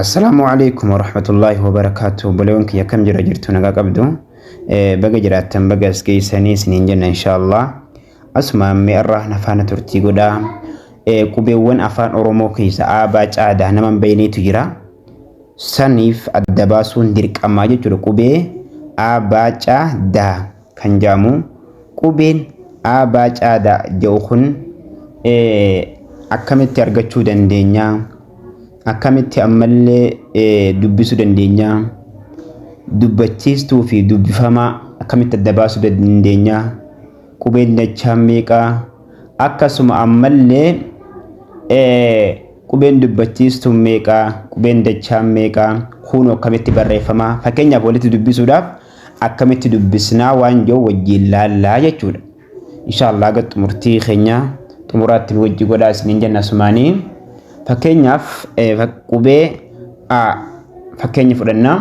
Assalamualaikum warahmatullahi wabarakatuh. Bolehonki ya kam jira jirtu naga qabdu baga jiraattan baga as geessanii isiniin jenna inshaallah. Asuma mee irraa nafaana turtii godhaa qubeewwan afaan Oromoo keessa aabaa caadaa naman beeyneetu jira. Saniif adda baasuun dirqamaa jechuudha. Qubee aabaa caadaa kan jaamu qubeen aabaa caadaa jedhu kun akkamitti argachuu dandeenya? Akkamitti ammallee dubbisuu dandeenya? Dubbachiistuu fi dubbifamaa akkamitti adda baasuu dandeenya? Qubeen dachaa meeqa? Akkasuma ammallee qubeen dubbachiistuu meeqa? Qubeen dachaa meeqa? Kun akkamitti barreeffama? Fakkeenyaaf walitti dubbisuudhaaf akkamitti dubbisnaa waan jiru wajjin laallaa jechuudha. Inshaallah gaa xumurtii keenya xumuraatti wajji godhaa isiniin jenna sumaanii. Fakkeenyaaf qubee a fakkeenya fudhannaa.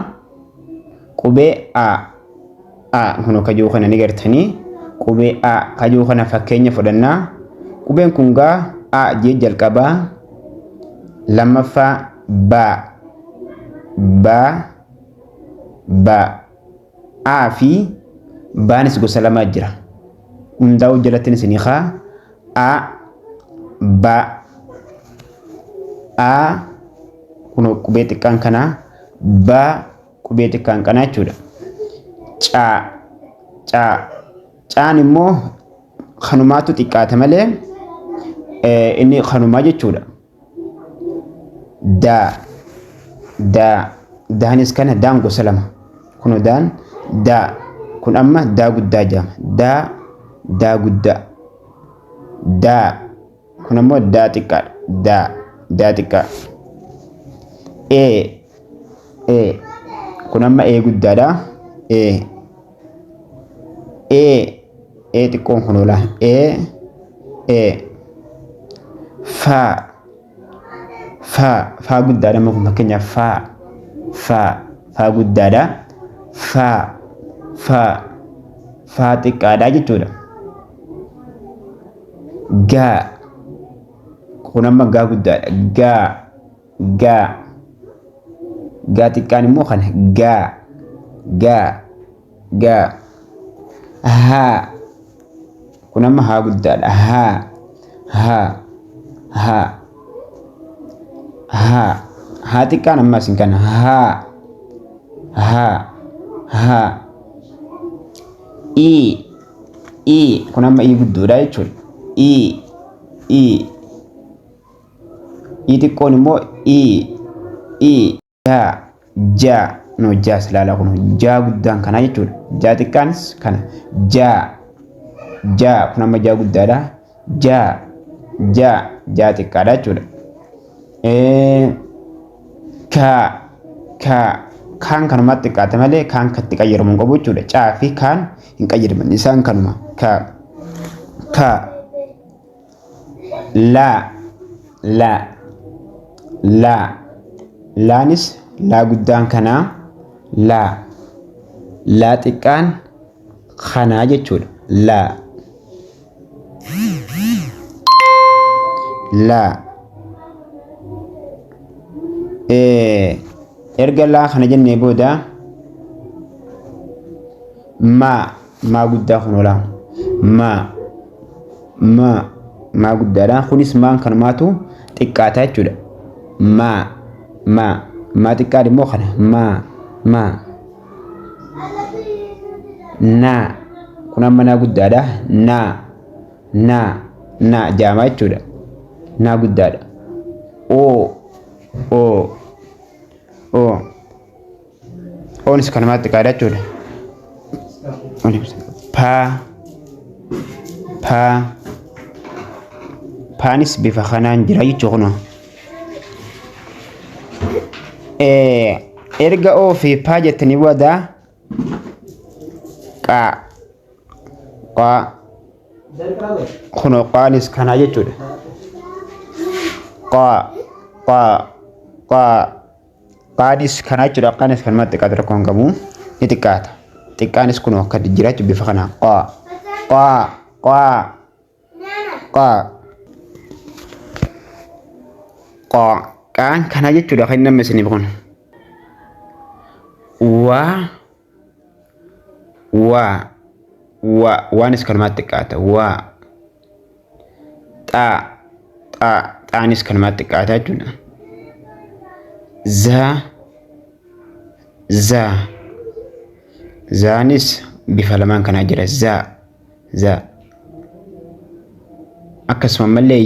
Qubee a kun kajuu kana ni gartanii. Qubee a kajuu kana fakkeenya fudhannaa. Qubeen kun gaa a jee jalqabaa. Lammaffaa ba a fi baanis gosa lama jira. Hundaa'u jalattiin isinii kaa ba a kuno qubee xiqqaan kana ba qubee xiqqaan kana jechuudha. Caan immoo kanumaatu xiqqaata malee inni kanumaa jechuudha. Daanis kana daan gosa lama. Kuno daan daa kun amma daa guddaa jedhama. Daa guddaa. Kun ammoo daa xiqqaadha. Daa xiqqaa. Kun amma guddaadha. Xiqqoon kun oola. Faa guddaadha. Amma kun fakkeenyaaf faa guddaadha. Faa xiqqaadha jechuudha. Kun amma gaa guddaadha. Gaa xiqqaan immoo kana gaa. Kun amma haa guddaadha. Haa xiqqaan ammas hin kana kun amma guddoodha jechuudha. Xiqqoon immoo jaas laala kun jaa guddaan kana jechuudha. Jaa xiqqaanis kana kun amma jaa guddaadha. Jaa xiqqaadha jechuudha. Kaan kanumatti xiqqaata malee kaan katti qayyaramu hin qabu jechuudha. Caa fi kaan hin qayyaraman isaan kanuma. Laanis laa guddaan kanaa laa xiqqaan kanaa jechuudha. Erga laa kana jennee booda maa guddaa kun oola. Maa guddaadha. Kunis maan kanumaatu xiqqaata jechuudha. Maa xiqqaan immoo kana naa kun amma naa guddaadha. Naa jaamaa jechuudha. Naa guddaadha. Oonis kanumaatti xiqqaadha jechuudha. Paanis bifa kanaan jira jechuudha. Erga oo fi paa jettanii booda kunoo qaanis kanaa jechuudha. Qaanis kanaa jechuudha. Qaanis kanumatti xiqqaata rakkoo hin qabu. Ni xiqqaata. Xiqqaanis kunoo akka jira jechuudha bifa kanaa. dhaan kana jechuudha kan namni isiniif kun waanis kalmaatti xiqqaata xaanis kalmaatti xiqqaata jechuudha zaanis bifa lamaan kanaa jira akkasuma mallee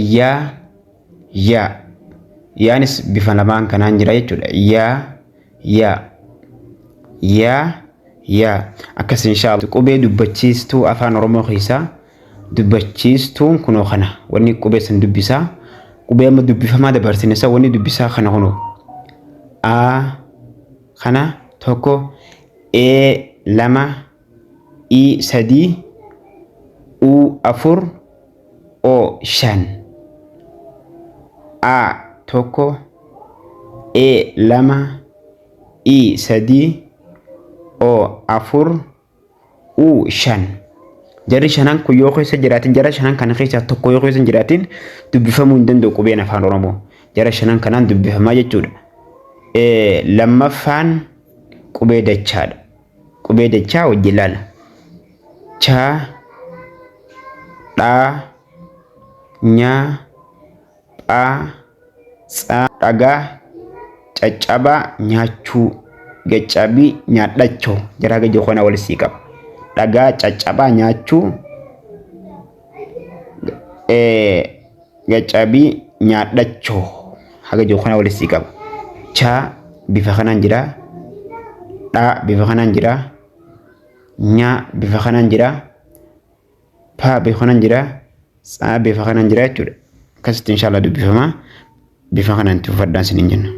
yaanis bifa lamaan kanaan jira jechuudha yaa akkas inshallah qubee dubbachiistuu afaan oromoo keessaa dubbachiistuun kunoo kana wanni qubee san dubbisaa qubee amma dubbifamaa dabarsinessa wanni dubbisaa kana kunoo a kana tokko e lama i sadii u afur o shan a tokko e lama i sadii o afur u shan jarri shanan kun yoo keessa jiraatin jara shanan kana keessa tokko yoo keessa jiraatin dubbifamuu hin danda'u qubeen afaan oromoo jara shanan kanaan dubbifamaa jechuudha lammaffaan qubee dachaadha qubee dachaa wajjin ilaala cha dha nya pha tsa dhagaa caccabaa nyaachuu gaccabii nyaadhachoo jara gajjo kana wal sii qaba dhagaa caccabaa nyaachuu gaccabii nyaadhachoo haga jokana wal sii qaba cha bifa kanaan jira dha bifa kanaan jira nya bifa kanaan jira pha bifa kanaan jira tsa bifa kanaan jira jechuudha akkasitti inshallah dubbifama bifa kanaan tufaddaan sinin jenna